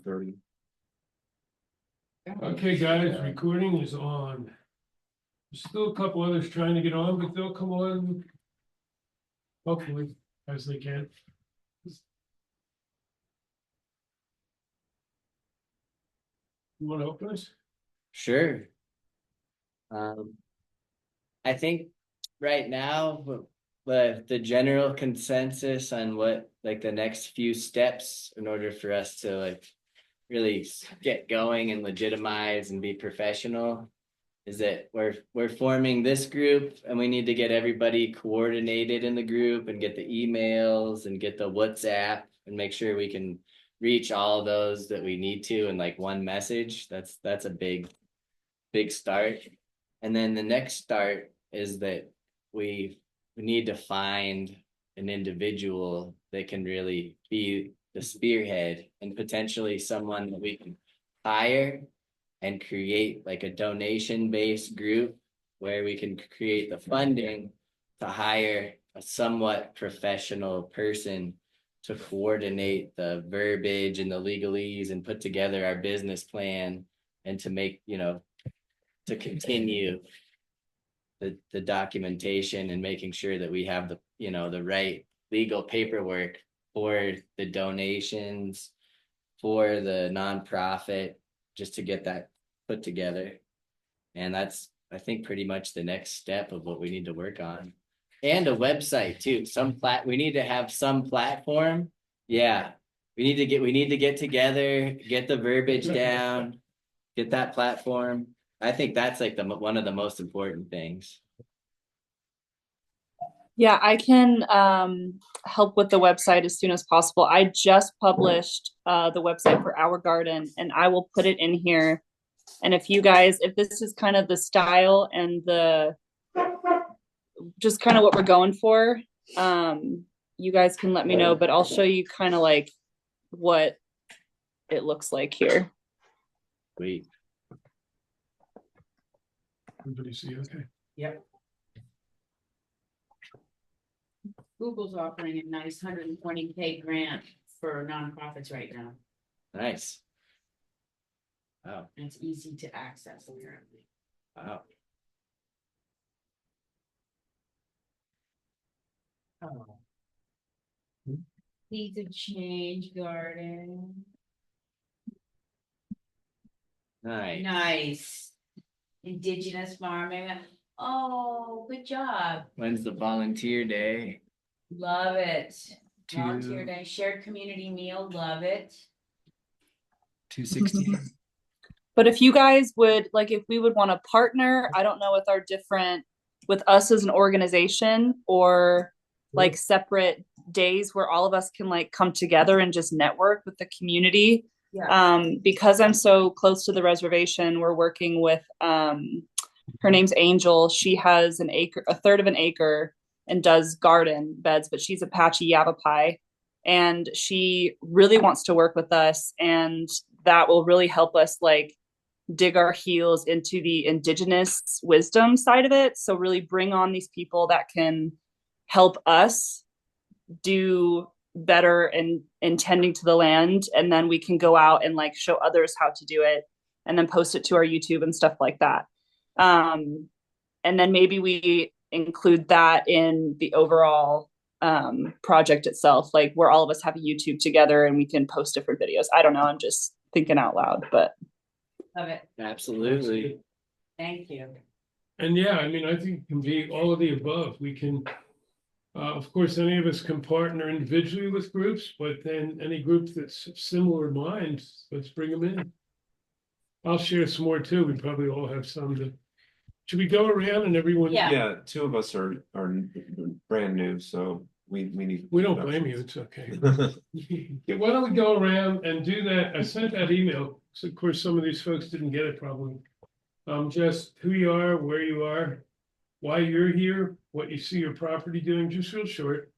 1:30. Okay, guys, recording is on. There's still a couple others trying to get on, but they'll come on hopefully as they can. You want to open this? Sure. I think right now the general consensus on what like the next few steps in order for us to like really get going and legitimize and be professional is that we're forming this group, and we need to get everybody coordinated in the group and get the emails and get the WhatsApp and make sure we can reach all those that we need to in like one message. That's a big start. And then the next start is that we need to find an individual that can really be the spearhead and potentially someone that we can hire and create like a donation-based group where we can create the funding to hire a somewhat professional person to coordinate the verbiage and the legalese and put together our business plan and to make, to continue the documentation and making sure that we have the right legal paperwork for the donations, for the nonprofit, just to get that put together. And that's, I think, pretty much the next step of what we need to work on. And a website too. We need to have some platform. Yeah. We need to get together, get the verbiage down, get that platform. I think that's like one of the most important things. Yeah, I can help with the website as soon as possible. I just published the website for our garden, and I will put it in here. And if this is kind of the style and just kind of what we're going for, you guys can let me know, but I'll show you kind of like what it looks like here. Sweet. Everybody see okay? Yep. Google's offering a nice 120K grant for nonprofits right now. Nice. Wow. And it's easy to access apparently. Wow. Oh. Seeds of Change Garden. Nice. Indigenous farming. Oh, good job. When's the volunteer day? Love it. Volunteer day, shared community meal, love it. 216. But if you guys would if we would want to partner, I don't know with us as an organization or like separate days where all of us can like come together and just network with the community. Yeah. Because I'm so close to the reservation, we're working with her name's Angel. She has a third of an acre and does garden beds, but she's Apache Yavapai, and she really wants to work with us, and that will really help us like dig our heels into the indigenous wisdom side of it. So really bring on these people that can help us do better in tending to the land, and then we can go out and like show others how to do it and then post it to our YouTube and stuff like that. And then maybe we include that in the overall project itself, like where all of us have a YouTube together and we can post different videos. I don't know, I'm just thinking out loud, but love it. Absolutely. Thank you. And yeah, I mean, I think it can be all of the above. We can, of course, any of us can partner individually with groups, but then any group that's similar minds, let's bring them in. I'll share some more too. We probably all have some. Should we go around and everyone? Yeah, two of us are brand new, so we need. We don't blame you. It's okay. Yeah, why don't we go around and do that? I sent that email. So of course, some of these folks didn't get it probably. Just who you are, where you are, why you're here, what you see your property doing, just real short.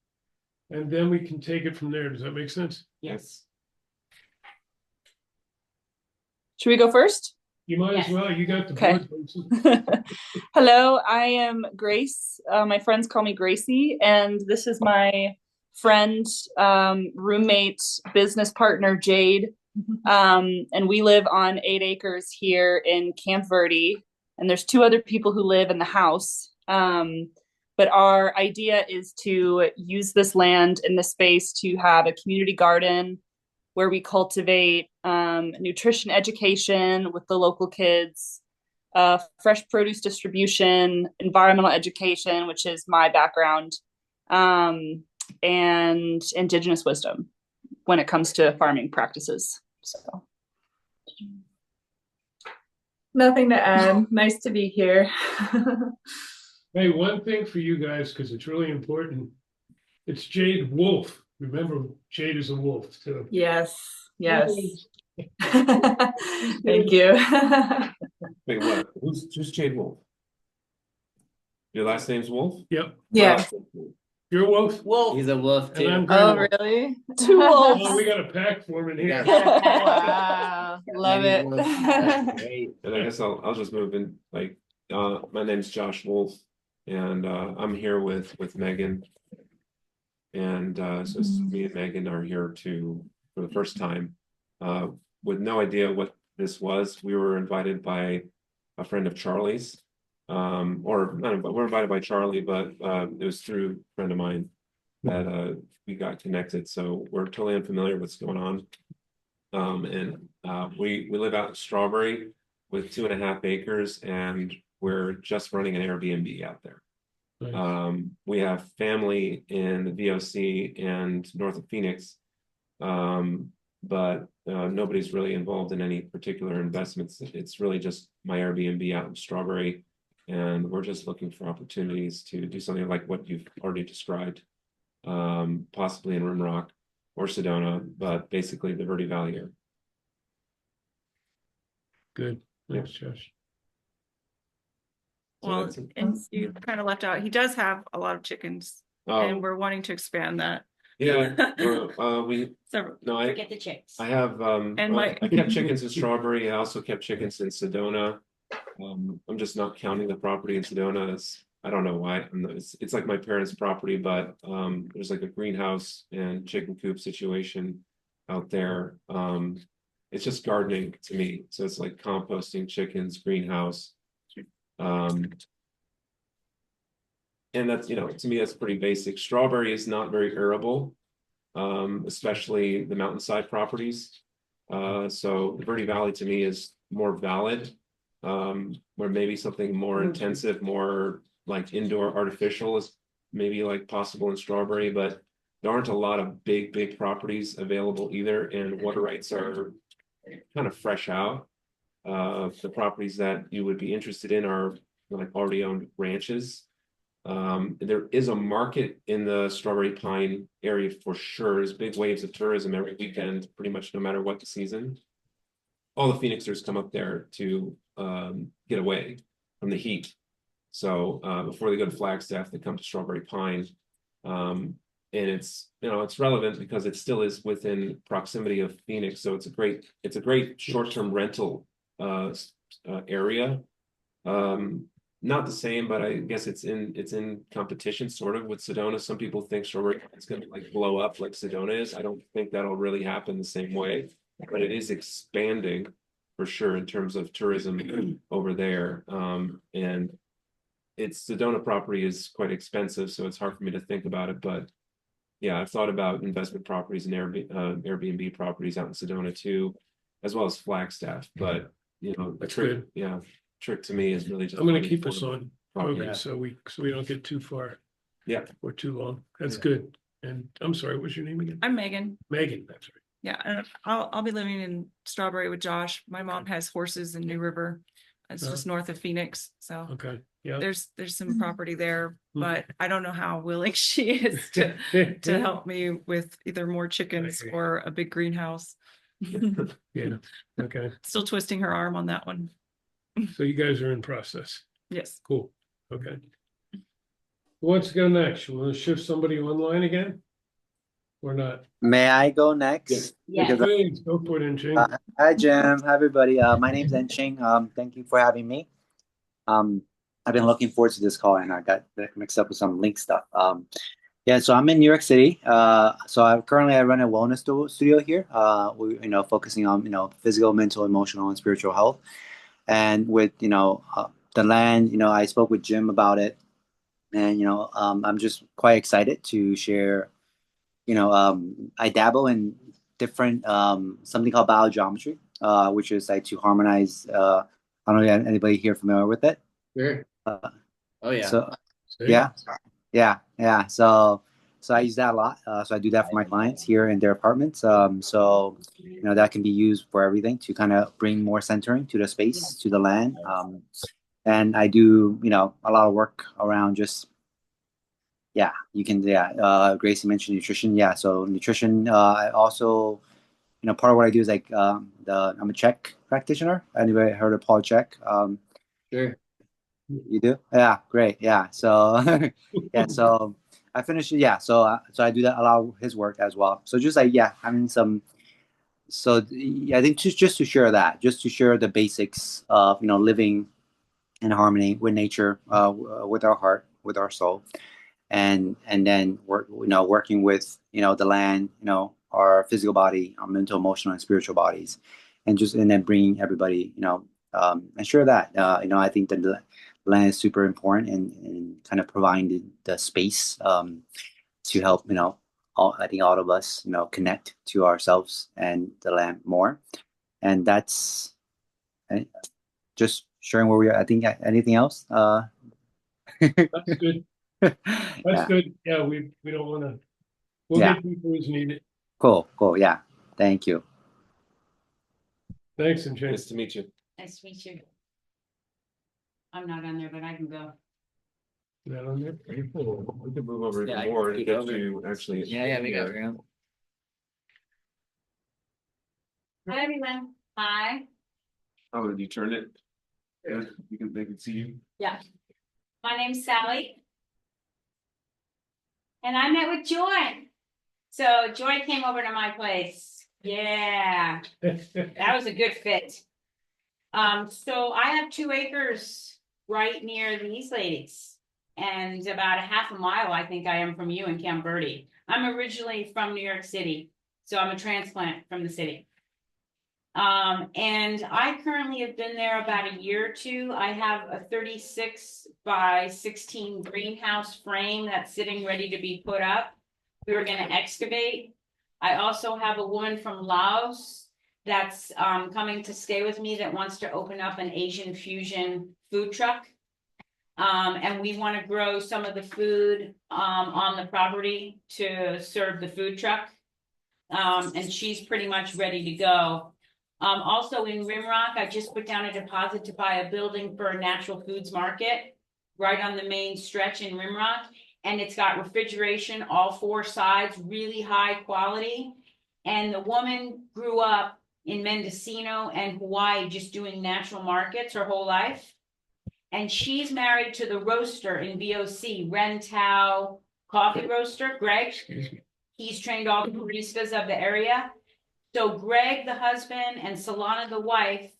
And then we can take it from there. Does that make sense? Yes. Should we go first? You might as well. You got the board. Hello, I am Grace. My friends call me Gracie, and this is my friend, roommate, business partner, Jade. And we live on 8 acres here in Camp Verde, and there's 2 other people who live in the house. But our idea is to use this land in the space to have a community garden where we cultivate nutrition education with the local kids, fresh produce distribution, environmental education, which is my background, and indigenous wisdom when it comes to farming practices. So nothing to add. Nice to be here. Hey, one thing for you guys, because it's really important. It's Jade Wolf. Remember, Jade is a wolf too. Yes. Yes. Thank you. Wait, what? Who's Jade Wolf? Your last name's Wolf? Yep, Yeah. you're a wolf. Wolf. He's a wolf And I'm too. Grey Oh, Wolf. really? 2 wolves. Oh, we got a pack forming here. Wow. Love Many it. wolves. Great. And I guess I'll just move in, like, my name's Josh Wolf, and I'm here with Megan. And so me and Megan are here for the first time, with no idea what this was. We were invited by a friend of Charlie's, or not, but we're invited by Charlie, but it was through a friend of mine that we got connected. So we're totally unfamiliar with what's going on. And we live out in Strawberry with 2.5 acres, and we're just running an Airbnb out there. Nice. We have family in the VOC and north of Phoenix, but nobody's really involved in any particular investments. It's really just my Airbnb out in Strawberry, and we're just looking for opportunities to do something like what you've already described, possibly in Rimrock or Sedona, but basically the Verde Valley area. Good. Thanks, Josh. So Well, that's it. and you kind of left out, he does have a lot of chickens and Oh, we're wanting to expand that. yeah, Several. no, I Get the chicks. I have And my- I kept chickens in Strawberry. I also kept chickens in Sedona. I'm just not counting the property in Sedona. I don't know why. It's like my parents' property, but there's like a greenhouse and chicken coop situation out there. It's just gardening to me. So it's like composting chickens, greenhouse. And that's, to me, that's pretty basic. Strawberry is not very arable, especially the mountainside properties. So the Verde Valley to me is more valid, where maybe something more intensive, more like indoor artificial is maybe like possible in Strawberry, but there aren't a lot of big properties available either, and water rights are kind of fresh out. The properties that you would be interested in are like already owned ranches. There is a market in the Strawberry Pine area for sure. There's big waves of tourism every weekend, pretty much no matter what the season. All the Phoenixers come up there to get away from the heat. So before they go to Flagstaff, they come to Strawberry Pine. And it's relevant because it still is within proximity of Phoenix. So it's a great short-term rental area. Not the same, but I guess it's in competition sort of with Sedona. Some people think Strawberry is going to like blow up like Sedona is. I don't think that'll really happen the same way, but it is expanding for sure in terms of tourism over there. And Sedona property is quite expensive, so it's hard for me to think about it. But yeah, I've thought about investment properties and Airbnb properties out in Sedona too, as well as Flagstaff. But the That's trick, good. yeah, trick to me is really just. I'm gonna keep us on property. focus so we don't get too far. Yeah. Or too long. That's Yeah. good. And I'm sorry, what's your name again? I'm Megan. Megan, that's right. Yeah, and I'll be living in Strawberry with Josh. My mom has horses in New River. It's just north of Phoenix, so Okay, yeah. there's some property there, but I don't know how willing she is to help me with either more chickens or a big greenhouse. Yeah, okay. Still twisting her arm on that one. So you guys are in process. Yes. Cool, okay. Who wants to go next? You want to shift somebody online again? Or not? May I go next? Yeah. Because Please, go for it, Inching. hi Jim, hi everybody. My name's Enching. Thank you for having me. I've been looking forward to this call and I got mixed up with some link stuff. Yeah, so I'm in New York City. So I run a wellness studio here. We, focusing on, physical, mental, emotional, and spiritual health. And with, the land, I spoke with Jim about it, and I'm just quite excited to share. I dabble in different something called biogeometry, which is like to harmonize. I don't know if anybody here familiar with it. Sure. Uh, Oh, yeah. so See? yeah, yeah. So I use that a lot. So I do that for my clients here in their apartments. So that can be used for everything to kind of bring more centering to the space, to the land. And I do a lot of work around just you can Gracie mentioned nutrition. Yeah, so nutrition. I also part of what I do is like I'm a Czech practitioner. Anybody heard of Paul Czech? Sure. You do? Yeah, great. Yeah. So yeah, so I finished so I do that a lot of his work as well. So just like having some I think just to share that, just to share the basics of living in harmony with nature, with our heart, with our soul, and then working with the land, our physical body, our mental, emotional, and spiritual bodies, and then bringing everybody, and share that I think that the land is super important and kind of providing the space to help I think all of us connect to ourselves and the land more, and that's uh, just sharing where we are. I think anything else. That's good. That's Yeah. good. Yeah, we don't wanna, we'll Yeah. get people as needed. Cool. Yeah. Thank you. Thanks, and Jim. Nice to meet you. Nice to meet you. I'm not on there, but I can go. That on there? We could move over Yeah, I even more can and peek get over. you actually. Yeah, we got room. Hi, everyone. Hi. Oh, did you turn it? Yeah, they can see you. Yeah. My name's Sally. And I met with Joy. So Joy came over to my place. Yeah, that was a good fit. So I have 2 acres right near these ladies. And about a half a mile, I think I am from you in Camp Verde. I'm originally from New York City, so I'm a transplant from the city. And I currently have been there about a year or two. I have a 36 by 16 greenhouse frame that's sitting ready to be put up. We were gonna excavate. I also have a woman from Laos that's coming to stay with me that wants to open up an Asian fusion food truck. And we want to grow some of the food on the property to serve the food truck. And she's pretty much ready to go. Also in Rimrock, I just put down a deposit to buy a building for a natural foods market right on the main stretch in Rimrock. And it's got refrigeration, all 4 sides, really high quality. And the woman grew up in Mendocino and Hawaii just doing natural markets her whole life. And she's married to the roaster in VOC, Ren Tao coffee roaster, Greg. He's trained all the baristas of the area. So Greg, the husband, and Solana, the wife,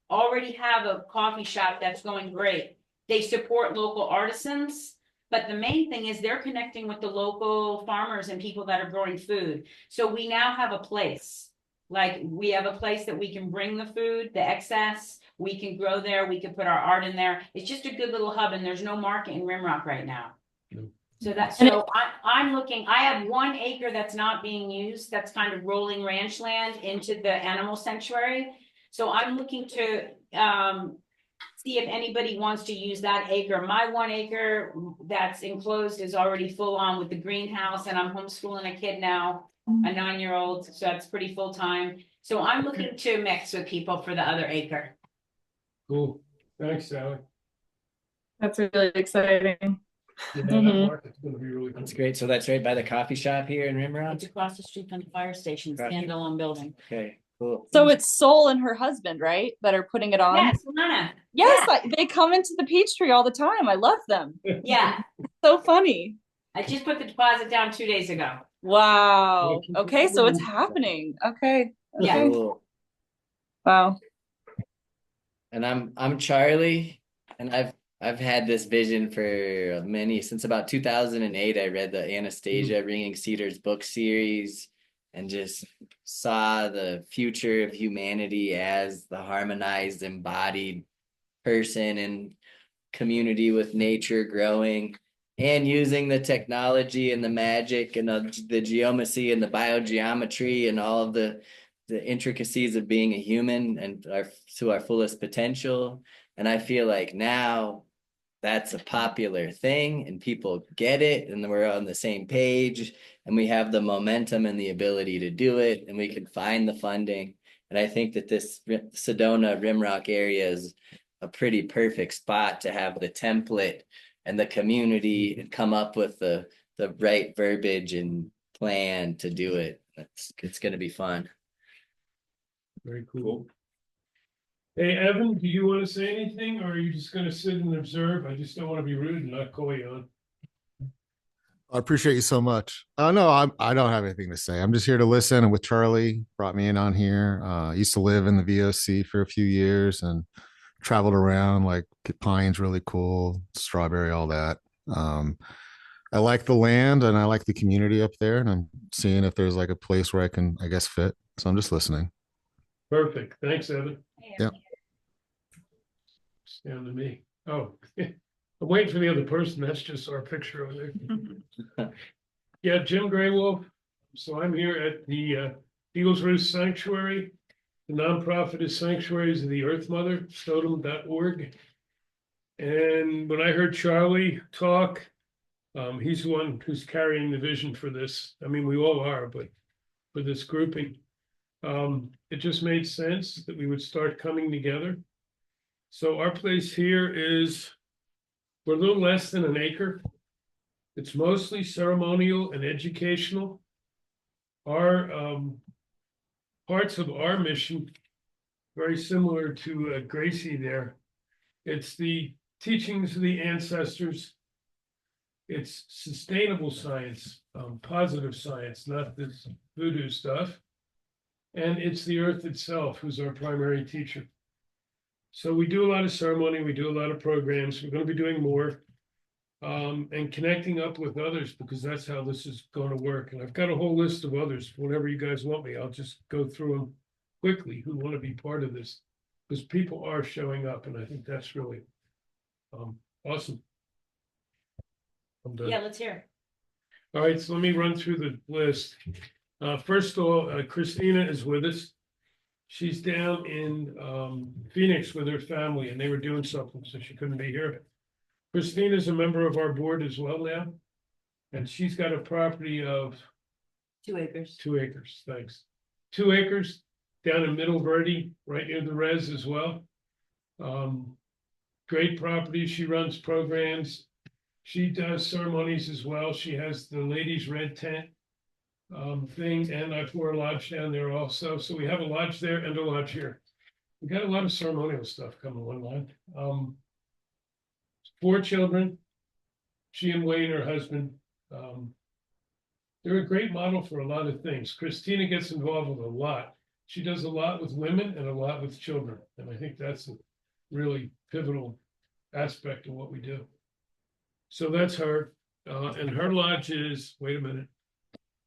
already have a coffee shop that's going great. They support local artisans, but the main thing is they're connecting with the local farmers and people that are growing food. So we now have a place. Like we have a place that we can bring the food, the excess, we can grow there, we can put our art in there. It's just a good little hub, and there's no market in Rimrock right now. I'm looking, I have 1 acre that's not being used, that's kind of rolling ranch land into the animal sanctuary. So I'm looking to see if anybody wants to use that acre. My 1 acre that's enclosed is already full on with the greenhouse, and I'm homeschooling a kid now, a 9-year-old, so that's pretty full time. So I'm looking to mix with people for the other acre. Cool. Thanks, Sally. That's really exciting. Yeah, that Mhm. market's gonna be really. That's great. So that's right by the coffee shop here in It's Rimrock? across the street from the fire station, Gotcha. standalone building. Okay, cool. So it's Sol and her husband, right, that are putting it on? Yes, Lana. Yes, they come into the Peachtree all the time. I love them. Yeah, So funny. I just put the deposit down 2 days ago. Wow. Okay, so it's happening. Okay. Yeah. Okay. Cool. Wow. And I'm Charlie, and I've had this vision for since about 2008. I read the Anastasia Ringing Cedars book series and just saw the future of humanity as the harmonized, embodied person in community with nature growing and using the technology and the magic and the geometry and the biogeometry and all of the intricacies of being a human and to our fullest potential. And I feel like now that's a popular thing and people get it and we're on the same page and we have the momentum and the ability to do it and we can find the funding. And I think that this Sedona Rimrock area is a pretty perfect spot to have the template and the community and come up with the right verbiage and plan to do it. It's going to be fun. Very cool. Hey, Evan, do you want to say anything or are you just going to sit and observe? I just don't want to be rude and not call you on. I appreciate you so much. No, I don't have anything to say. I'm just here to listen. And with Charlie, brought me in on here. I used to live in the VOC for a few years and traveled around. Like Pine's really cool, Strawberry, all that. I like the land and I like the community up there. And I'm seeing if there's like a place where I can, I guess, fit. So I'm just listening. Perfect. Thanks, Evan. Yeah. It's down to me. Oh, I'm waiting for the other person. That's just our picture over there. Yeah, Jim Graywolf. So I'm here at the Eagles Roost Sanctuary. The nonprofit is Sanctuaries of the Earth Mother, Stodom.org. And when I heard Charlie talk, he's the one who's carrying the vision for this. I mean, we all are, but for this grouping. It just made sense that we would start coming together. So our place here is, we're a little less than an acre. It's mostly ceremonial and educational. Our parts of our mission, very similar to Gracie there. It's the teachings of the ancestors. It's sustainable science, positive science, not this voodoo stuff. And it's the earth itself who's our primary teacher. So we do a lot of ceremony, we do a lot of programs, we're going to be doing more, and connecting up with others because that's how this is going to work. And I've got a whole list of others. Whenever you guys want me, I'll just go through them quickly who want to be part of this because people are showing up. And I think that's really awesome. I'm done. Yeah, let's hear. All right, so let me run through the list. First of all, Christina is with us. She's down in Phoenix with her family and they were doing something, so she couldn't be here. Christina is a member of our board as well now. And she's got a property of 2 acres. 2 acres, thanks. 2 acres down in Middle Verde, right near the res as well. Great property. She runs programs. She does ceremonies as well. She has the ladies' red tent thing, and I've a lodge down there also. So we have a lodge there and a lodge here. We got a lot of ceremonial stuff coming along. 4 children. She and Wayne, her husband. They're a great model for a lot of things. Christina gets involved with a lot. She does a lot with women and a lot with children. And I think that's a really pivotal aspect of what we do. So that's her. And her lodge is, wait a minute,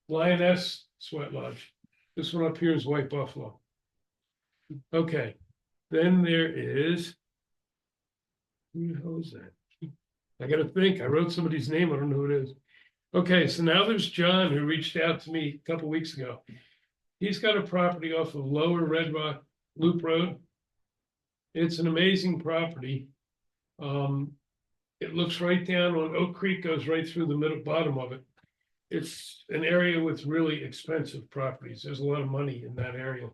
Lioness Sweat Lodge. This one up here is White Buffalo. Okay. Then there is, who the hell is that? I got to think. I wrote somebody's name. I don't know who it is. Okay, so now there's John who reached out to me a couple weeks ago. He's got a property off of Lower Red Rock Loop Road. It's an amazing property. It looks right down on Oak Creek, goes right through the middle bottom of it. It's an area with really expensive properties. There's a lot of money in that area.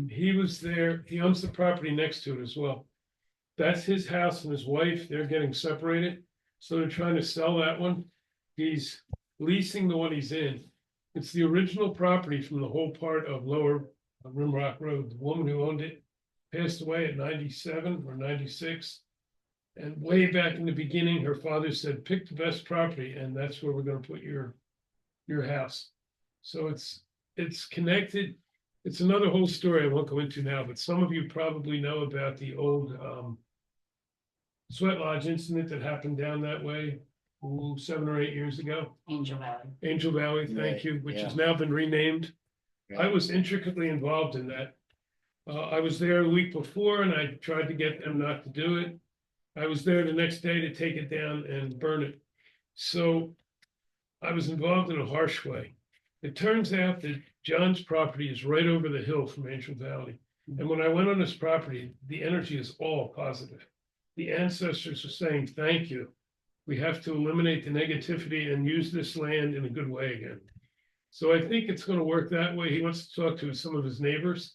He was there. He owns the property next to it as well. That's his house and his wife. They're getting separated. So they're trying to sell that one. He's leasing the one he's in. It's the original property from the whole part of Lower Rimrock Road. The woman who owned it passed away at 97 or 96. And way back in the beginning, her father said, pick the best property, and that's where we're going to put your house. So it's connected. It's another whole story I won't go into now, but some of you probably know about the old sweat lodge incident that happened down that way, 7 or 8 years ago. Angel Valley. Angel Valley, thank Right, you, which has yeah. now been renamed. I Right. was intricately involved in that. I was there the week before and I tried to get them not to do it. I was there the next day to take it down and burn it. So I was involved in a harsh way. It turns out that John's property is right over the hill from Angel Valley. And when I went on this property, the energy is all positive. The ancestors are saying, thank you. We have to eliminate the negativity and use this land in a good way again. So I think it's going to work that way. He wants to talk to some of his neighbors.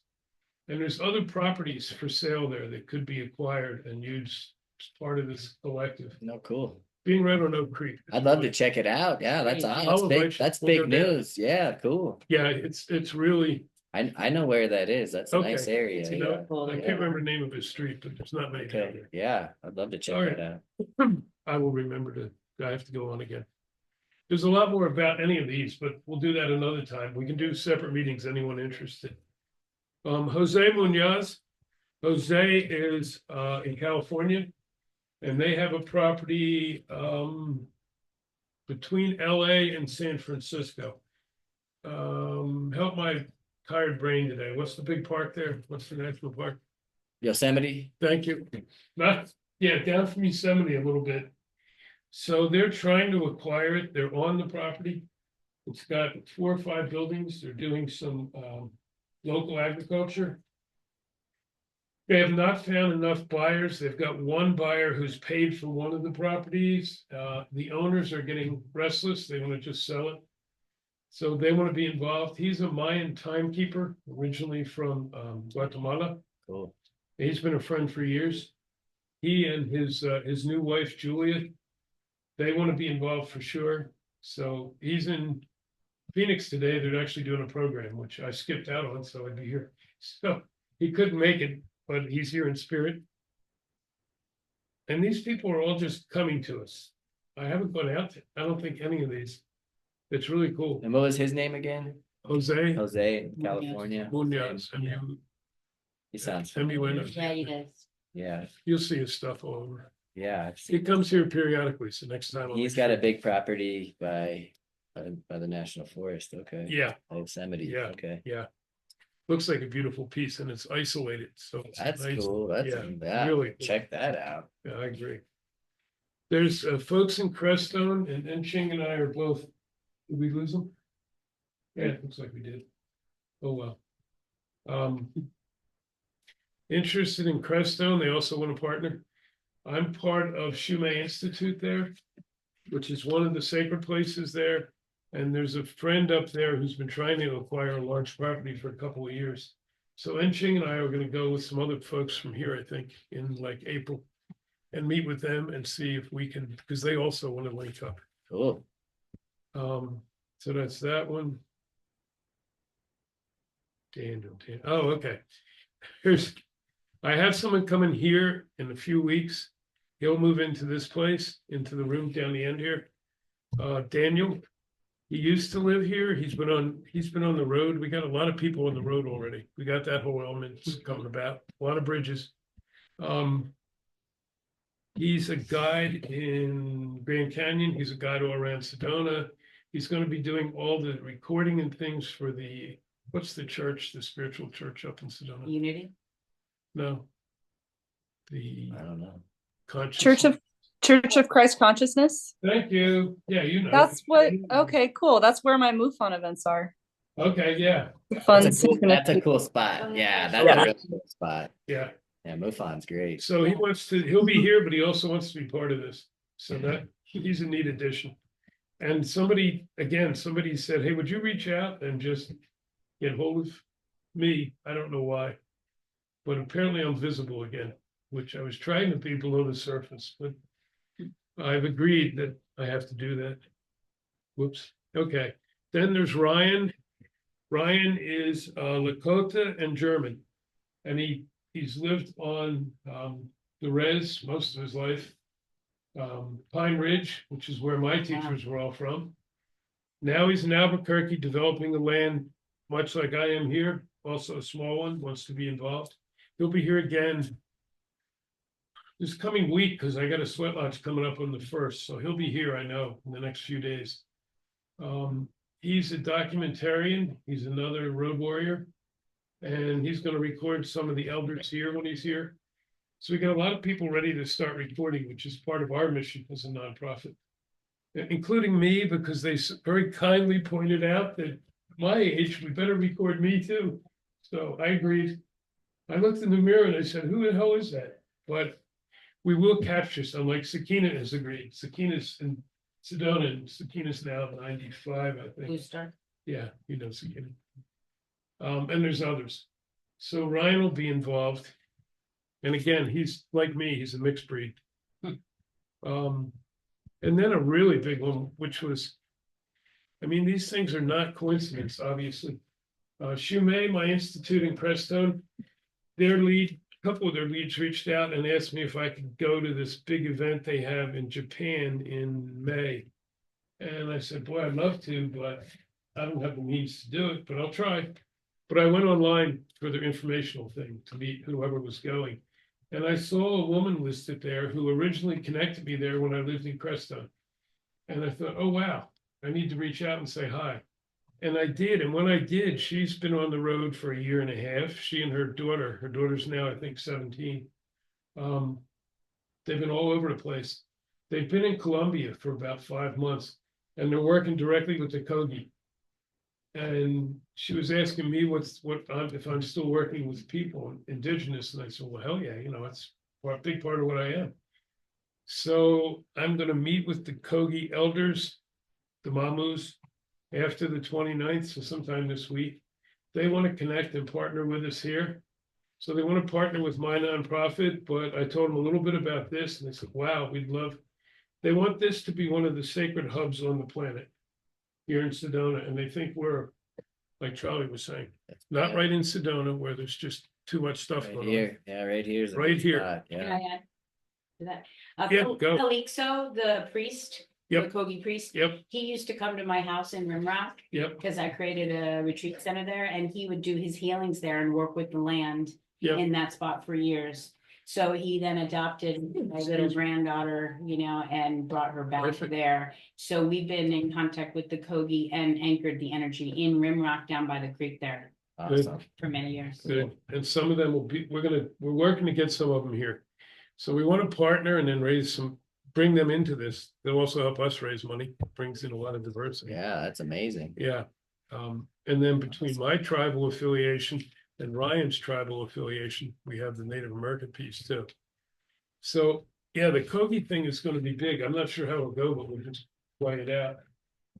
And there's other properties for sale there that could be acquired and used as part of this collective. No, cool. Being right on Oak Creek. I'd love to check it out. Yeah, that's Great. awesome. I'll That's invite big. you. That's We'll go big down. news. Yeah, cool. Yeah, it's really, I know where that is. That's a Okay. nice area. you Yeah. know, I can't remember the name of his street, but there's not many down Okay. there. Yeah, I'd love to check All right. that out. I will remember to, I have to go on again. There's a lot more about any of these, but we'll do that another time. We can do separate meetings, anyone interested. Jose Munoz. Jose is in California. And they have a property between LA and San Francisco. Help my tired brain today. What's the big park there? What's the national park? Yosemite. Thank you. Not, yeah, down from Yosemite a little bit. So they're trying to acquire it. They're on the property. It's got 4 or 5 buildings. They're doing some local agriculture. They have not found enough buyers. They've got one buyer who's paid for one of the properties. The owners are getting restless. They want to just sell it. So they want to be involved. He's a Mayan timekeeper, originally from Guatemala. Cool. He's been a friend for years. He and his new wife, Julia, they want to be involved for sure. So he's in Phoenix today. They're actually doing a program, which I skipped out on, so I'd be here. So he couldn't make it, but he's here in spirit. And these people are all just coming to us. I haven't gone out to, I don't think any of these. It's really cool. And what was his name again? Jose Jose in California. Munoz, He sounds. M-U-N-O-Z. Yeah, he does. Yeah, You'll see his stuff all over. yeah. I've He seen- comes here periodically, so next time. I'll He's make got a sure. big property by the National Forest. Okay. Yeah, Yosemite. Yeah. Okay. yeah. Looks like a beautiful piece and it's isolated, so. it's That's nice. cool. That's Yeah, really cool. check that out. Yeah, I agree. There's folks in Crestone and Ching and I are both, did we lose them? Yeah, it looks like we did. Oh, well. Interested in Crestone, they also want a partner. I'm part of Shumei Institute there, which is one of the sacred places there. And there's a friend up there who's been trying to acquire a large property for a couple of years. So Enching and I are gonna go with some other folks from here, I think, in like April. And meet with them and see if we can, because they also want to link up. Cool. So that's that one. Daniel. Oh, okay. I have someone coming here in a few weeks. He'll move into this place, into the room down the end here. Daniel, he used to live here. He's been on the road. We got a lot of people on the road already. We got that whole element coming about, a lot of bridges. He's a guide in Grand Canyon. He's a guide all around Sedona. He's going to be doing all the recording and things for the, what's the church, the spiritual church up in Sedona? Unity. No. The I don't know. Church of Christ Consciousness. Thank you. Yeah, you know. That's what, okay, cool. That's where my MUFON events are. Okay, yeah, Fun. That's a cool spot. Yeah, that's Yeah. a real cool spot. yeah. Yeah, MUFON's great. So he'll be here, but he also wants to be part of this. So that he's a neat addition. And somebody said, hey, would you reach out and just get hold of me? I don't know why. But apparently I'm visible again, which I was trying to be below the surface, but I've agreed that I have to do that. Whoops. Okay. Then there's Ryan. Ryan is Lakota and German. And he's lived on the res most of his life. Pine Ridge, which is where my teachers were all from. Now he's in Albuquerque developing the land, much like I am here, also a small one, wants to be involved. He'll be here again this coming week, because I got a sweat lodge coming up on the 1st, so he'll be here, I know, in the next few days. He's a documentarian, he's another road warrior, and he's gonna record some of the elders here when he's here. So we got a lot of people ready to start recording, which is part of our mission as a nonprofit. Including me, because they very kindly pointed out that at my age, we better record me too. So I agreed. I looked in the mirror and I said, who the hell is that? But we will capture some, like Sakina has agreed. Sakina's in Sedona, and Sakina's now 95, I think. Blue Star. Yeah, you know Sakina. And there's others. So Ryan will be involved. And again, he's like me, he's a mixed breed. And then a really big one, which was, I mean, these things are not coincidence, obviously. Shumei, my institute in Crestone, a couple of their leads reached out and asked me if I could go to this big event they have in Japan in May. And I said, boy, I'd love to, but I don't have the means to do it, but I'll try. But I went online for their informational thing to meet whoever was going. And I saw a woman listed there who originally connected me there when I lived in Crestone. And I thought, oh, wow, I need to reach out and say hi. And I did. And when I did, she's been on the road for a year and a half. She and her daughter's now, I think, 17. They've been all over the place. They've been in Colombia for about 5 months, and they're working directly with the Kogi. And she was asking me if I'm still working with people, indigenous. And I said, well, hell yeah, it's a big part of what I am. So I'm going to meet with the Kogi elders, the Mamus, after the 29th, so sometime this week. They want to connect and partner with us here. So they want to partner with my nonprofit, but I told them a little bit about this, and they said, wow, they want this to be one of the sacred hubs on the planet here in Sedona, and they think we're, like Charlie was saying, not right in Sedona where there's just too much stuff Right going here. Yeah, right here's a Right good here. spot, Can Yeah. I add to that? Yeah, go. Calixo, the priest, the Yep. Kogi priest, Yep, he used to come to my house in Rimrock yep, because I created a retreat center there, and he would do his healings there and work with the land yep. in that spot for years. So he then adopted my little granddaughter, and brought her back Perfect. there. So we've been in contact with the Kogi and anchored the energy in Rimrock down by the creek there Awesome. for many years. Good. And some of them we're working to get some of them here. So we want to partner and then bring them into this. They'll also help us raise money. Brings in a lot of diversity. Yeah, that's amazing. Yeah. And then between my tribal affiliation and Ryan's tribal affiliation, we have the Native American piece too. So yeah, the Kogi thing is going to be big. I'm not sure how it'll go, but we'll just play it out.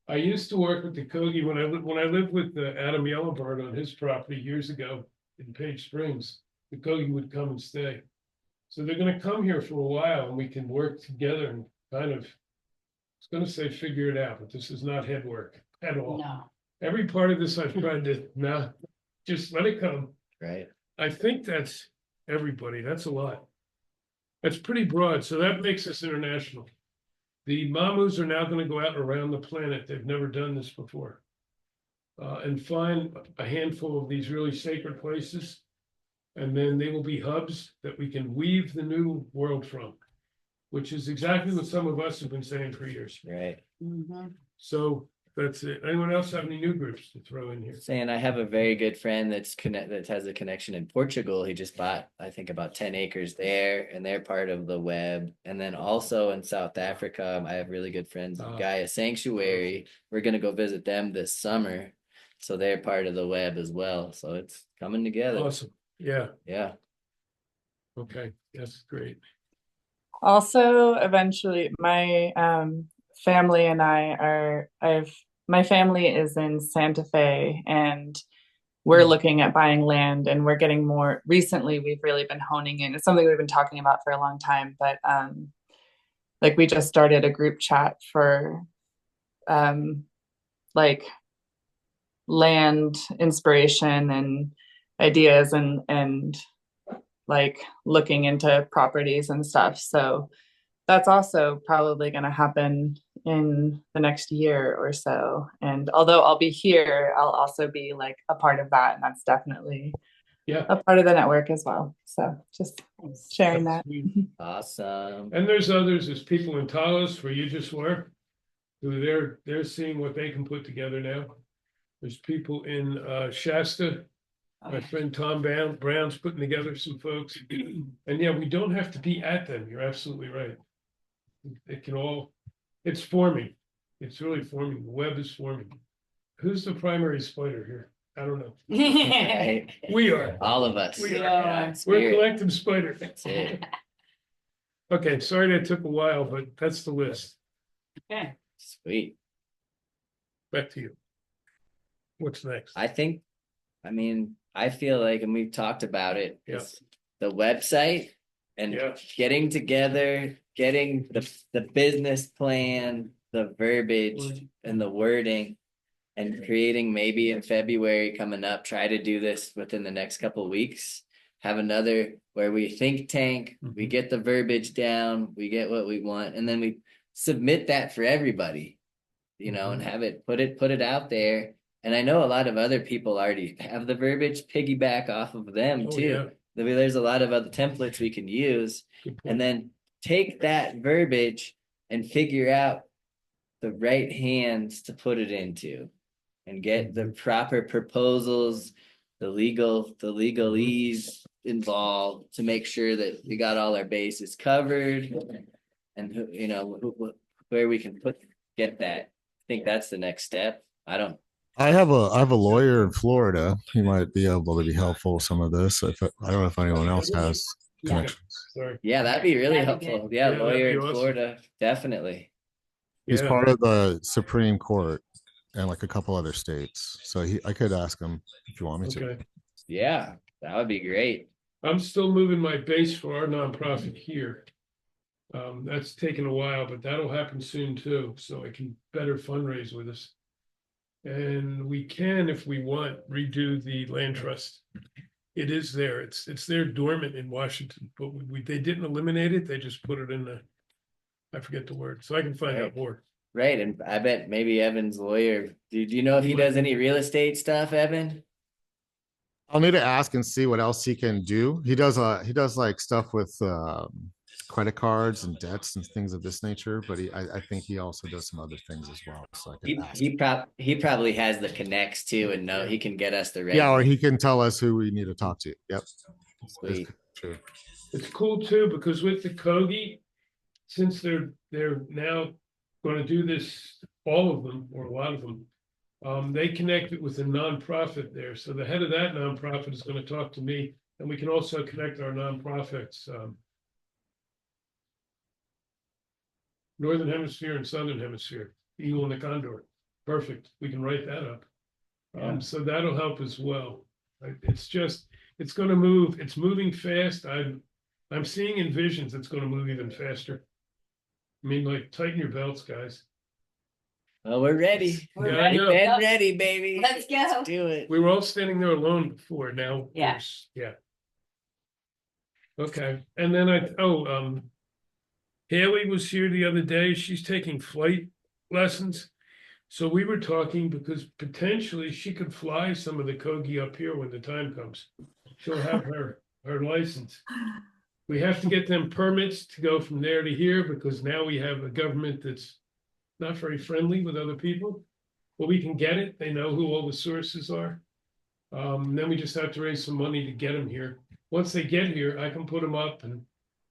I used to work with the Kogi when I lived with Adam Yellowbird on his property years ago in Page Springs. The Kogi would come and stay. So they're going to come here for a while, and we can work together and kind of, I was going to say figure it out, but this is not head work at all. No, Every part of this I've tried to, just let it come. Right. I think that's everybody. That's a lot. That's pretty broad. So that makes us international. The Mamus are now going to go out around the planet. They've never done this before. And find a handful of these really sacred places. And then they will be hubs that we can weave the new world from, which is exactly what some of us have been saying for years. Right. Mhm. So that's it. Anyone else have any new groups to throw in here? Saying I have a very good friend that has a connection in Portugal. He just bought, I think, about 10 acres there, and they're part of the web. And then also in South Africa, I have really good friends, Gaia Sanctuary. We're gonna go visit them this summer. So they're part of the web as well. So it's coming together. Awesome. Yeah. Yeah. Okay. That's great. Also, eventually, my family and my family is in Santa Fe, and we're looking at buying land, and we're getting more. Recently, we've really been honing in. It's something we've been talking about for a long time, but like we just started a group chat for like land inspiration and ideas and like looking into properties and stuff. So that's also probably going to happen in the next year or so. And although I'll be here, I'll also be like a part of that. And that's definitely Yeah. a part of the network as well. So just sharing that. Awesome. And there's others, there's people in Taos where you just were, who they're seeing what they can put together now. There's people in Shasta. My friend Tom Brown's putting together some folks. And yeah, we don't have to be at them. You're absolutely right. It can all, it's forming. It's really forming. The web is forming. Who's the primary spider here? I don't know. Right? We are. All of us. We are. We're Spirit. collective spider. That's it. Okay, sorry that took a while, but that's the list. Okay. Sweet. Back to you. What's next? I mean, I feel like, and we've talked about it, Yeah. it's the website and Yeah. getting together, getting the business plan, the verbiage and the wording, and creating maybe in February coming up, try to do this within the next couple of weeks. Have another where we think tank, we get the verbiage down, we get what we want, and then we submit that for everybody, you know, and have it put it out there. And I know a lot of other people already have the verbiage, piggyback off of them Oh, too. yeah. I mean, there's a lot of other templates we can use, Good point. and then take that verbiage and figure out the right hands to put it into, and get the proper proposals, the legalese involved to make sure that we got all our bases covered, and you know where we can get that. I think that's the next step. I have a lawyer in Florida. He might be able to be helpful with some of this. If I don't know if anyone else has connections. Sorry. Yeah, that'd be really That'd be helpful. good. Yeah, Yeah, lawyer that'd be in awesome. Florida, definitely. He's Yeah. part of the Supreme Court and like a couple other states. So I could ask him if you want me to. Okay. Yeah, that would be great. I'm still moving my base for our nonprofit here. That's taken a while, but that'll happen soon too, so I can better fundraise with us. And we can, if we want, redo the land trust. It is there. It's there dormant in Washington, but they didn't eliminate it. They just put it in the, I forget the word, so I can find out more. Right, and I bet maybe Evan's lawyer. Do you know if he does any real estate stuff, Evan? I'll need to ask and see what else he can do. He does like stuff with credit cards and debts and things of this nature, but I think he also does some other things as well. So I can ask. He probably has the connects too, and know he can get us the right. Yeah, or he can tell us who we need to talk to. Yep. Sweet. True. It's cool too, because with the Kogi, since they're now going to do this, all of them or a lot of them, they connected with a nonprofit there. So the head of that nonprofit is going to talk to me, and we can also connect our nonprofits, Northern Hemisphere and Southern Hemisphere, the Eagle and the Condor. Perfect. We can write that up. So that'll help as well. It's going to move. It's moving fast. I'm seeing in visions it's going to move even faster. I mean, like, tighten your belts, guys. Well, we're ready. We're Yeah, I ready. know. to Been go. ready, baby. Let's go. Let's do it. We were all standing there alone before. Now, of Yeah. course, yeah. Okay, and then Haley was here the other day. She's taking flight lessons. So we were talking because potentially she could fly some of the Kogi up here when the time comes. She'll have her license. We have to get them permits to go from there to here because now we have a government that's not very friendly with other people. But we can get it. They know who all the sources are. Then we just have to raise some money to get them here. Once they get here, I can put them up, and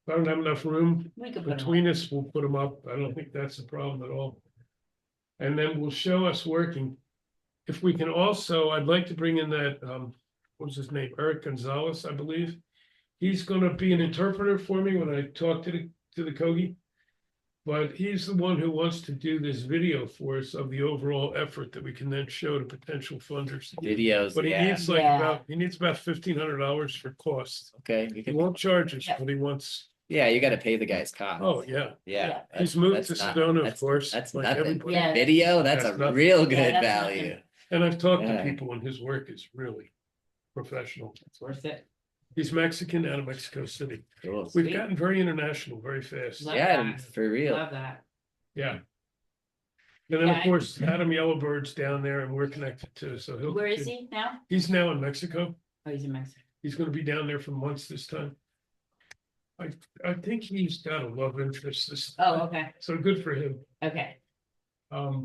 if I don't have enough room We could put 'em between us, we'll put them up. I don't think that's a problem at all. And then we'll show us working. If we can also, I'd like to bring in that, what was his name? Eric Gonzalez, I believe. He's gonna be an interpreter for me when I talk to the Kogi. But he's the one who wants to do this video for us of the overall effort that we can then show to potential funders. Videos. But he Yeah. needs about $1,500 for costs. Okay. He won't charge us, but he wants, Yeah, you got to pay the guy's cost. oh, yeah. Yeah. He's moved that's to not- Sedona, of that's- course. That's like nothing. everybody. Yeah. Video. That's That's a nothing. real Yeah, good that's value. nothing. And I've talked to Yeah. people and his work is really professional. It's worth it. He's Mexican out of Mexico City. Cool. We've Sweet. gotten very international very fast. Love Yeah, that. for real. Love that. Yeah. And then, Yeah. of course, Adam Yellowbird's down there and we're connected too. So Where is he now? He's now in Mexico. Oh, he's in Mexico. He's gonna be down there for months this time. I think he's got a love interest this Oh, time, okay, so good for him. okay.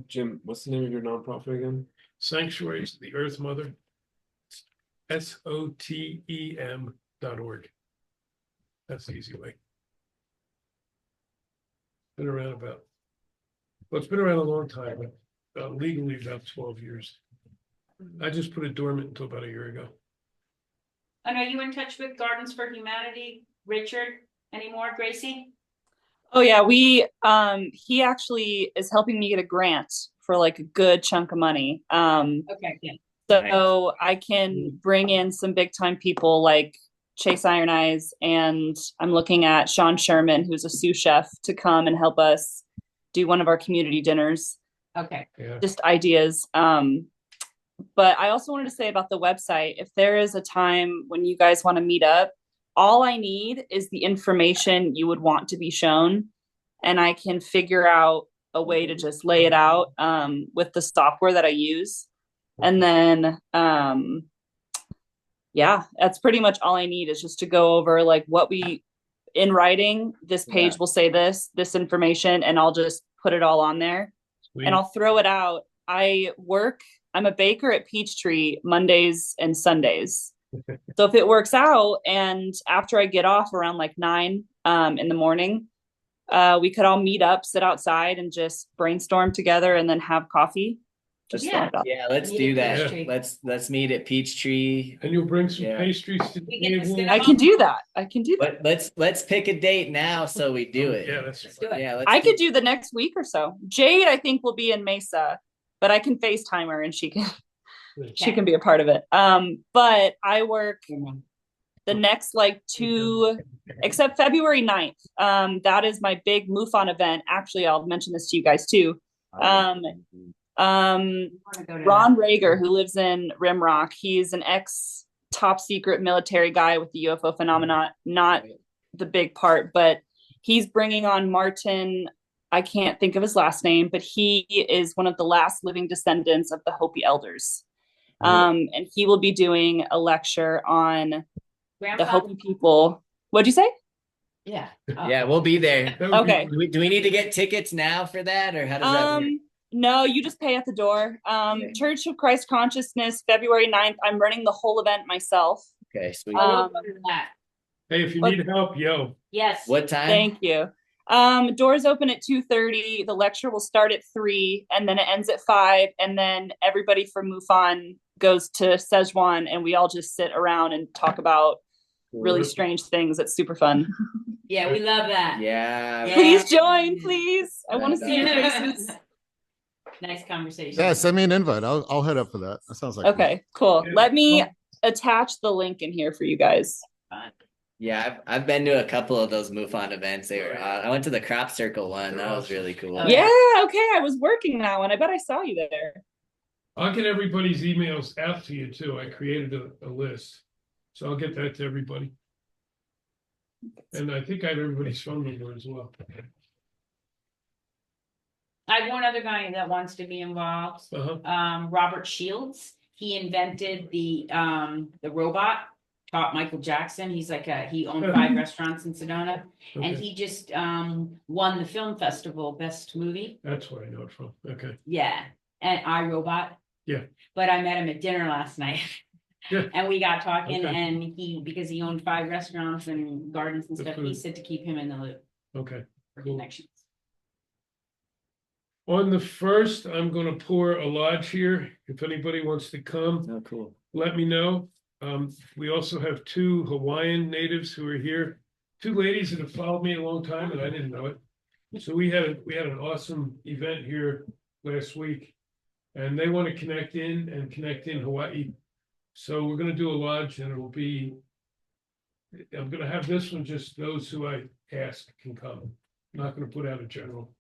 Jim, what's the name of your nonprofit again? Sanctuaries, the Earth Mother. SOTEM.org. That's the easy way. Been around about, well, it's been around a long time, but legally about 12 years. I just put it dormant until about a year ago. And are you in touch with Gardens for Humanity, Richard, anymore, Gracie? Oh yeah, he actually is helping me get a grant for like a good chunk of money. Okay, yeah. So I can bring in some big time people like Chase Iron Eyes, and I'm looking at Sean Sherman, who's a sous chef, to come and help us do one of our community dinners. Okay, Yeah. Just ideas. But I also wanted to say about the website, if there is a time when you guys want to meet up, all I need is the information you would want to be shown, and I can figure out a way to just lay it out with the software that I use. And then yeah, that's pretty much all I need, is just to go over like what we in writing. This page will say this information, and I'll just put it all on there. Sweet. And I'll throw it out. I'm a baker at Peachtree Mondays and Sundays. So if it works out, and after I get off around like 9 in the morning, we could all meet up, sit outside, and just brainstorm together, and then have coffee. Just Yeah. Yeah, let's Meet do at that. Peachtree. Let's meet at Peachtree. And you'll bring some Yeah. pastries to We get to sit I can do that. I can do that. But let's pick a date now so we do it. Yeah, that's Let's do it. Yeah, I could do the next week or so. Jade, I think, will be in Mesa, but I can FaceTime her and she can be a part of it. But I work the next like 2, except February 9th. That is my big MUFON event. Actually, I'll mention this to you guys too. Ron Rager, who lives in Rimrock, he's an ex top secret military guy with the UFO phenomenon, not the big part, but he's bringing on Martin. I can't think of his last name, but he is one of the last living descendants of the Hopi elders. And he will be doing a lecture on the Hopi people. What'd you say? Yeah. Yeah, we'll be there. That would be Okay. Do we need to get tickets now for that, or how does that work? No, you just pay at the door. Church of Christ Consciousness, February 9th. I'm running the whole event myself. Okay, sweet. Oh, we'll go to that. Hey, if you need help, yo. Yes. What time? Thank you. Doors open at 2:30. The lecture will start at 3, and then it ends at 5. And then everybody from MUFON goes to Szechuan, and we all just sit around and talk about really strange things. It's super fun. Yeah, we love that. Yeah. Please join, please. I want to see your faces. Nice conversation. Yeah, send me an invite. I'll head up for that. That sounds like Okay, cool. Yeah. Let me attach the link in here for you guys. Yeah, I've been to a couple of those MUFON events. They were I went to the crop circle one. That was really cool. Oh, Yeah, okay. I was working that one. I bet I saw you there. I'll get everybody's emails out to you too. I created a list. So I'll get that to everybody. And I think I have everybody's phone number as well. I have one other guy that wants to be involved. Robert Shields. He invented the robot, taught Michael Jackson. He's like he owned 5 restaurants in Sedona. And Okay. he just won the film festival best movie. That's where I know it from. Okay. Yeah. And iRobot. Yeah. But I met him at dinner last night. Yeah. And we got talking, Okay. and because he owned 5 restaurants and gardens and Good stuff, for he him. said to keep him in the loop Okay. for Cool. connections. On the 1st, I'm gonna pour a lodge here. If anybody wants to come, Oh, cool. let me know. We also have 2 Hawaiian natives who are here. 2 ladies that have followed me a long time, and I didn't know it. So we had an awesome event here last week, and they want to connect in Hawaii. So we're gonna do a lodge, and it'll be. I'm gonna have this one, just those who I ask can come. I'm not gonna put out a general.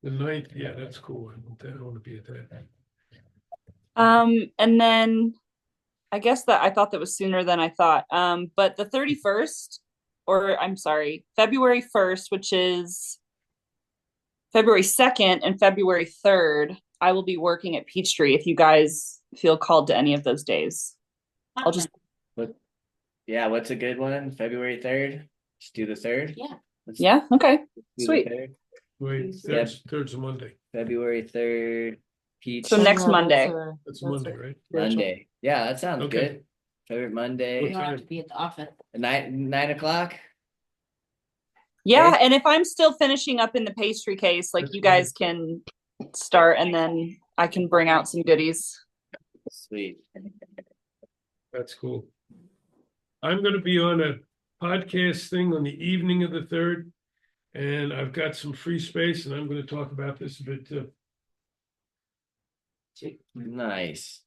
The 9th, yeah, that's cool. I want to be at that. And then I guess that I thought that was sooner than I thought. But the 31st, or I'm sorry, February 1st, which is February 2nd and February 3rd, I will be working at Peachtree if you guys feel called to any of those days. I'll just Yeah, what's a good one? February 3rd? Just do the 3rd? Yeah. Let's yeah, okay. do the Sweet. 3rd. Wait, Yep. third's a Monday. February 3rd. Peach So next Yeah, Monday. That's Monday, right? Monday. Yeah, that sounds Okay. good. Favorite Monday. What You don't have to be at the office. 9 o'clock. Yeah, Okay. and if I'm still finishing up in the pastry case, like you guys can start and then I can bring out some goodies. Sweet. That's cool. I'm gonna be on a podcast thing on the evening of the 3rd. And I've got some free space and I'm gonna talk about this a bit too. Nice.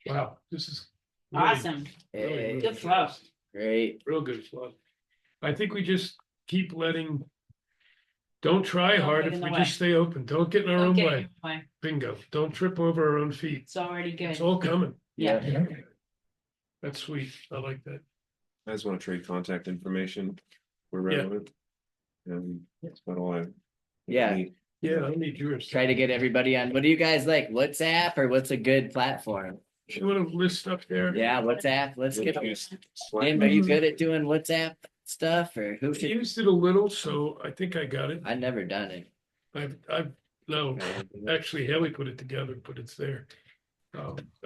Wow, this is really, Awesome. really, Hey, really Good flow. fast. great. Real good flow. I think we just keep don't try Don't hard get if in the we way. just stay open. Don't get in our Don't own get in way. your way. Bingo. Don't trip over our own feet. It's already good. It's all coming. Yeah. That's sweet. I like that. I just want to trade contact information. We're Yeah. relevant. And that's about all I. Yeah. need. Yeah, I need yours. Try to get everybody on. What do you guys like? WhatsApp or what's a good platform? You want to list up there? Yeah, WhatsApp. Let's get. Use Slack. Jim, are you good at doing WhatsApp stuff or who I should? used it a little, so I think I got it. I've never done it. No, actually Haley put it together, but it's there.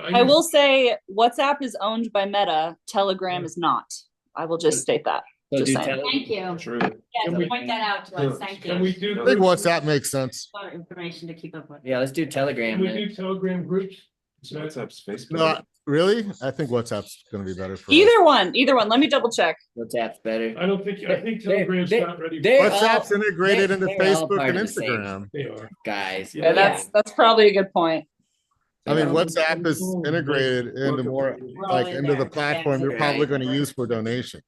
I will say WhatsApp is owned by Meta, Telegram is not. I will just state that. So Just do saying. Thank you. True. Yes, Can we- point that out to us. Thank Can you. we do? I think WhatsApp makes sense. A lot of information to keep up with. Yeah, let's do Telegram. Can we then. do Telegram groups? So WhatsApp's Facebook. No, really? I think WhatsApp's going to be better for us. Either one. Let me double check. WhatsApp's better. I think They're- Telegram's they're- not ready. they're WhatsApp's all- integrated into they're all Facebook part and of the same Instagram. They are. guys. Yeah, that's probably a good point. I mean, WhatsApp is integrated into more like into the platform you're probably going to use for donations.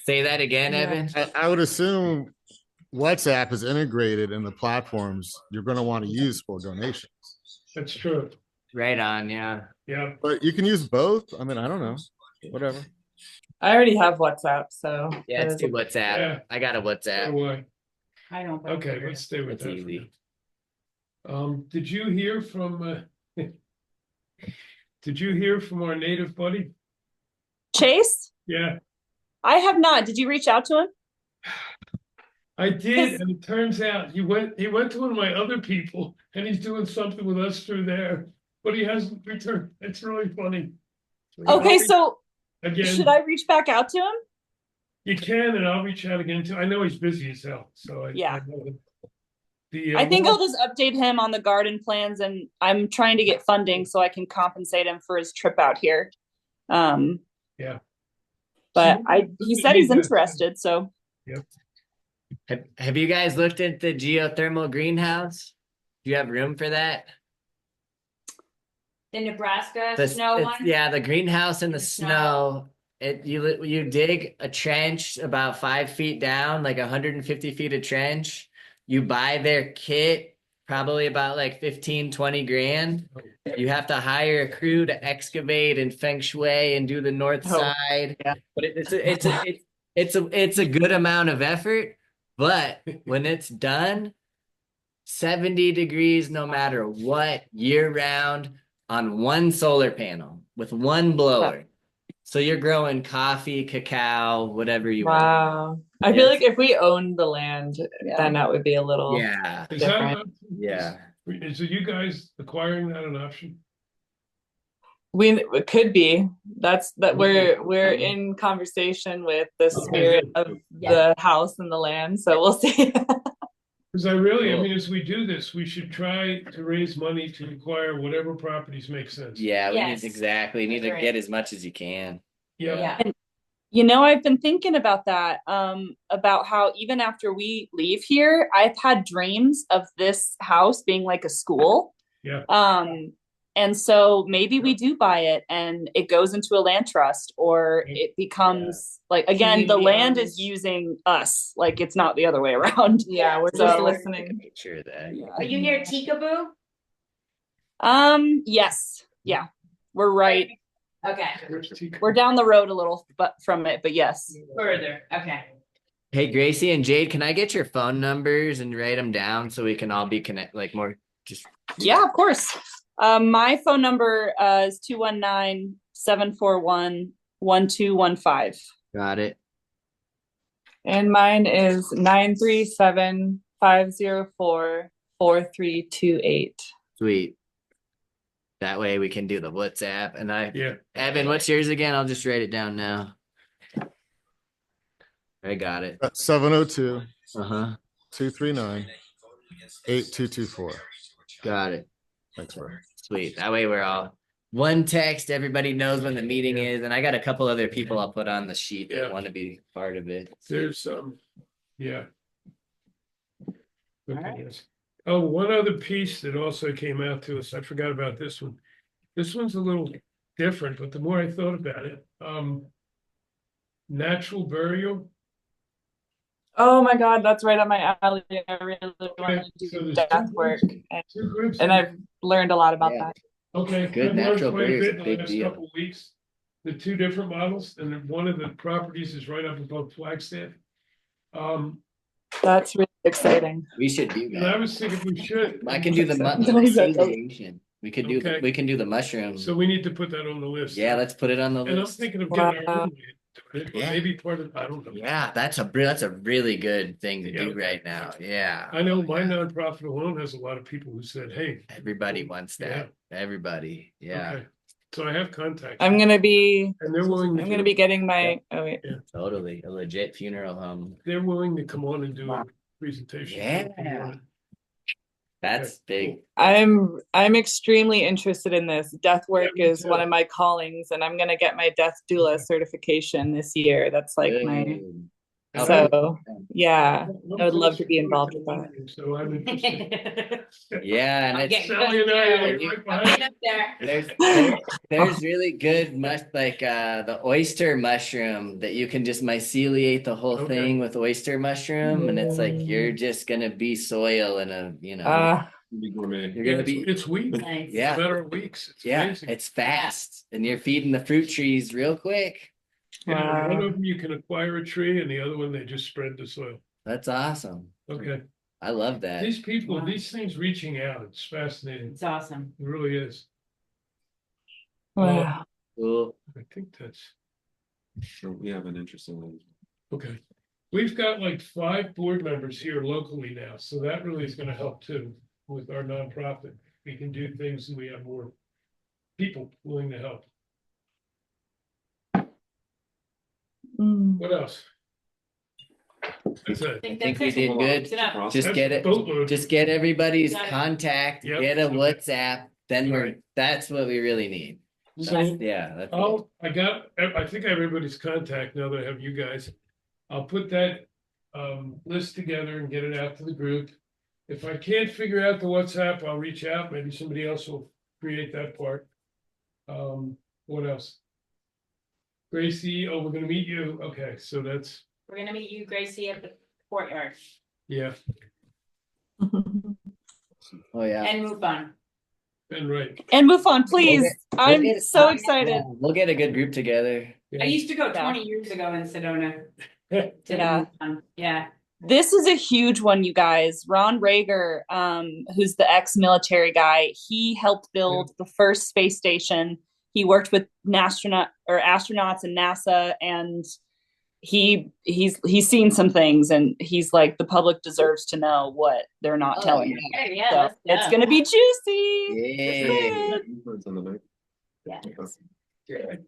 Say that again, Evan. I would assume WhatsApp is integrated in the platforms you're going to want to use for donations. That's true. Right on, yeah. Yeah. But you can use both. I mean, I don't know. Whatever. I already have WhatsApp, so Yeah, let's do WhatsApp. Yeah. I got a So WhatsApp. do I. I don't. Okay, let's stay with That's that. easy. Did you hear from did you hear from our native buddy? Chase, Yeah, I have not. Did you reach out to him? I did, and it turns out he went to one of my other people and he's doing something with us through there, but he hasn't returned. It's really funny. Okay, so Again, should I reach back out to him? you can, and I'll reach out again too. I know he's busy as hell, so Yeah. I know that. The, I think I'll just update him on the garden plans, and I'm trying to get funding so I can compensate him for his trip out here. Yeah. But he said he's interested, so Have you guys looked at the geothermal greenhouse? Do you have room for that? The Nebraska The- snow it's- one? Yeah, the greenhouse in the The snow. snow. You dig a trench about 5 feet down, like 150 feet of trench. You buy their kit, probably about like 15-20 grand. You have to hire a crew to excavate and feng shui and do the north Oh, side. yeah. But it's a good amount of effort. But when it's done, 70 degrees no matter what, year round on one solar panel with one blower. So you're growing coffee, cacao, whatever you want. Wow. I feel Yes. like if we owned the land, then that would be a little. Yeah. Is that an different. option? Yeah. Is you guys acquiring that an option? It could be. That's that we're in conversation with the spirit of the house and the land, so we'll see. Because I Cool. mean, as we do this, we should try to raise money to acquire whatever properties make sense. Yeah, we Yes. need exactly. You need to Agree. get as much as you can. Yeah. you know, I've been thinking about that, about how even after we leave here, I've had dreams of this house being like a school. Yeah. And so maybe we do buy it and it goes into a land trust, or it becomes like, again, the Community land owned. is using us, like it's not the other way around. Yeah, we're just So- listening. Make sure of that. Are you near Teekaboo? Yes. Yeah. We're right. Okay, We're down the road a little but from it, but yes. further, okay. Hey, Gracie and Jade, can I get your phone numbers and write them down so we can all be like more just. Yeah, of course. My phone number is 219-741-1215. Got it. And mine is 937-504-4328. Sweet. That way we can do the WhatsApp. And Yeah. Evan, what's yours again? I'll just write it down now. I got it. 702 Uh-huh. 239-8224. Got it. Thanks, bro. Sweet. That way we're all one text. Everybody knows when the meeting is. And I got a couple other people I'll put on the sheet that want to be part of it. There's yeah. All right. Oh, one other piece that also came out to us, I forgot about this one. This one's a little different, but the more I thought about it, natural burial. Oh my God, that's right up my alley. I really want to so do there's death two work. groups- two groups And I've learned a lot about Yeah. that. Okay. Good I've learned natural quite a burial is bit a in the big last deal. couple of weeks. The two different models, and then one of the properties is right up above Flagstaff. That's really exciting. We should do And I that. was thinking we should. I can do the mushroom. We could do Okay. we can do the mushrooms. So we need to put that on the list. Yeah, let's put it on the And I'm list. thinking of getting our Wow. own way to it, or Yeah. maybe part of, I don't know. Yeah, that's a really good thing to do Yeah. right now. Yeah. I know my nonprofit alone has a lot of people who said, hey. Everybody wants that. Everybody. Yeah, Okay. So I have contacts. I'm gonna be And they're willing to. be getting my totally. A legit funeral home. They're willing to come on and do a presentation. Yeah. That's big. I'm extremely interested in this. Death work is one of my callings, and I'm gonna get my death doula certification this year. That's like my Good. so yeah. I would love to be involved with that. So I'm interested. Yeah, and I'm it's getting Sally and I are good. right I'm behind getting up there. there's really good the oyster mushroom that you can just myceliate the whole Okay. thing with oyster mushroom, and it's like you're just gonna be soil in a Be gourmet. you're Yeah, gonna be it's weeks. Nice. Yeah. It's a matter of weeks. It's yeah, amazing. it's fast, and you're feeding the fruit trees real quick. Yeah, one Wow. of them you can acquire a tree, and the other one they just spread the soil. That's awesome. Okay. I love that. These people, Wow. these things reaching out, it's fascinating. It's awesome. It really is. Wow. Cool. I think that's, So we have an interesting one. okay. We've got like 5 board members here locally now, so that really is gonna help too with our nonprofit. We can do things and we have more people willing to help. Mm. What else? That's it. I think we did good. It's enough. Just get it. Boatload. Just get everybody's Got it. contact. Yep. Get a WhatsApp. Then Right. that's what we really need. So Yeah. That's I think I have everybody's contact now that I have you guys. I'll put that list together and get it out to the group. If I can't figure out the WhatsApp, I'll reach out. Maybe somebody else will create that part. What else? Gracie, oh, we're gonna meet you. Okay, so that's, We're gonna meet you, Gracie, at the courtyard yeah, Oh yeah. and move on. Ben, right. And move on, please. We'll I'm get- so excited. We'll get a good group together. I used to go Yeah. 20 years ago in Sedona. Yeah. Yeah. This is a huge one, you guys. Ron Rager, who's the ex-military guy, he helped build the first space station. He worked with astronauts and NASA, and he's seen some things, and he's like, the public deserves to know what they're not Oh, telling. yeah. them. Yeah, So let's it's go. gonna be juicy. Yeah. Words on the mic. Yeah.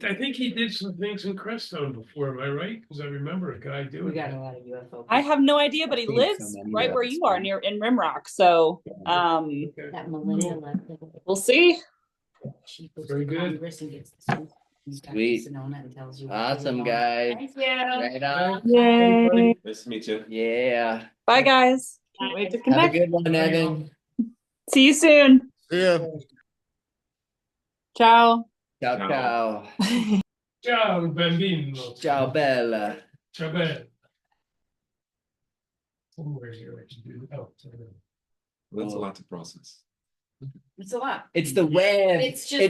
I think he did some things in Crestone before, am I right? Because I remember a guy doing We got that. a lot of UFO. I have no idea, but he I think so lives many right of where us you are, do. near in Rimrock. So Okay. That Melinda Cool. left. we'll see. She goes Very to good. Congress and gets the scoop. Comes back to Sweet. Sedona and tells you what's Awesome, going on. guys. Thank you. Right on. Yay. Nice to meet you. Yeah. Bye, guys. Can't wait to Have a connect. good one, Evan. See you soon. See ya. Ciao. Ciao, Ciao. ciao. Ciao, bambino. Ciao, Bella. Ciao, bene. Somewhere here I should do, oh, sorry. That's a lot to process. It's a lot. It's the web. It's just